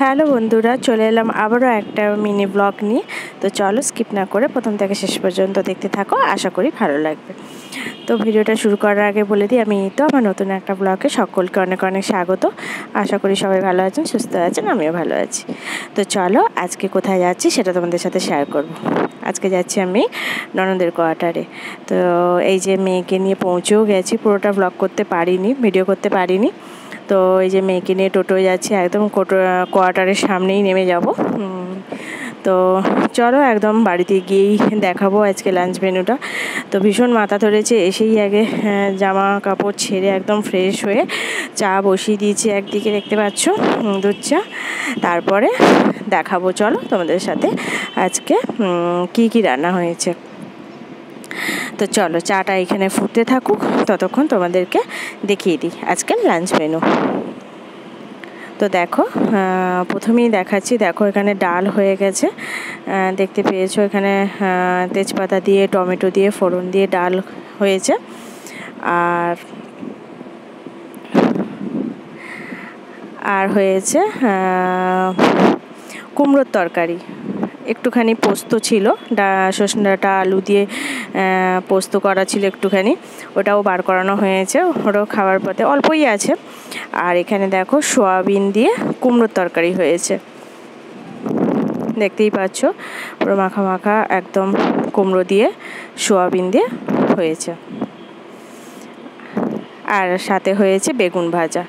Hello বন্ধুরা, চলে এলাম আবারও একটা মিনি ব্লগ নিয়ে। তো চলো স্কিপ না করে প্রথম থেকে শেষ পর্যন্ত দেখতে থাকো, আশা করি ভালো লাগবে। তো ভিডিওটা শুরু করার আগে বলে দিই, আমি তো আমার নতুন একটা ব্লগে সকলকে অনেক অনেক স্বাগত। আশা করি সবাই ভালো আছেন, সুস্থ আছেন, আমিও ভালো আছি। তো চলো আজকে কোথায় যাচ্ছি সেটা তোমাদের সাথে শেয়ার করব। আজকে যাচ্ছি আমি ননদের কোয়ার্টারে। তো এই যে মেয়েকে নিয়ে পৌঁছেও গেছি, পুরোটা ব্লগ করতে পারিনি, ভিডিও করতে পারিনি। তো এই যে মেয়েকে নিয়ে টোটোয় যাচ্ছি, একদম কোয়ার্টারের সামনেই নেমে যাব। তো চলো একদম বাড়িতে গিয়েই দেখাবো আজকে লাঞ্চ মেনুটা। তো ভীষণ মাথা ধরেছে, এসেই আগে জামা কাপড় ছেড়ে একদম ফ্রেশ হয়ে চা বসিয়ে দিয়েছি একদিকে, দেখতে পাচ্ছ দুধ চা। তারপরে দেখাবো চলো তোমাদের সাথে আজকে কি রান্না হয়েছে। তো চলো চাটা এখানে ফুটতে থাকুক, ততক্ষণ তোমাদেরকে দেখিয়ে দিই আজকের লাঞ্চ মেনু। তো দেখো, প্রথমেই দেখাচ্ছি, দেখো এখানে ডাল হয়ে গেছে, দেখতে পেয়েছো এখানে তেজপাতা দিয়ে টমেটো দিয়ে ফোড়ন দিয়ে ডাল হয়েছে। আর হয়েছে কুমড়োর তরকারি, একটুখানি পোস্ত ছিল, সজনাটা আলু দিয়ে পোস্ত করা ছিল একটুখানি, ওটাও বার করানো হয়েছে, ওটাও খাবার পথে অল্পই আছে। আর এখানে দেখো সয়াবিন দিয়ে কুমড়োর তরকারি হয়েছে, দেখতেই পাচ্ছ পুরো মাখা মাখা একদম কুমড়ো দিয়ে সয়াবিন দিয়ে হয়েছে। আর সাথে হয়েছে বেগুন ভাজা।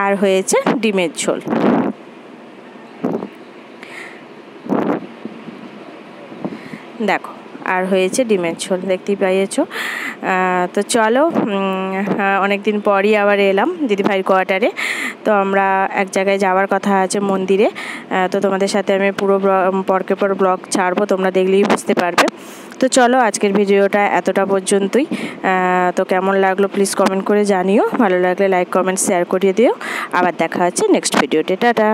আর হয়েছে ডিমের ঝোল। দেখো আর হয়েছে ডিমের ঝোল, দেখতেই পেয়েছো। তো চলো, অনেক দিন পরই আবার এলাম দিদিভাইয়ের কোয়ার্টারে। তো আমরা এক জায়গায় যাওয়ার কথা আছে, মন্দিরে। তো তোমাদের সাথে আমি পুরো পরকে পর ব্লগ ছাড়বো, তোমরা দেখলেই বুঝতে পারবে। তো চলো আজকের ভিডিওটা এতটা পর্যন্তই। তো কেমন লাগলো প্লিজ কমেন্ট করে জানিও, ভালো লাগলে লাইক কমেন্ট শেয়ার করিয়ে দিও। আবার দেখা হচ্ছে নেক্সট ভিডিওতে, টাটা।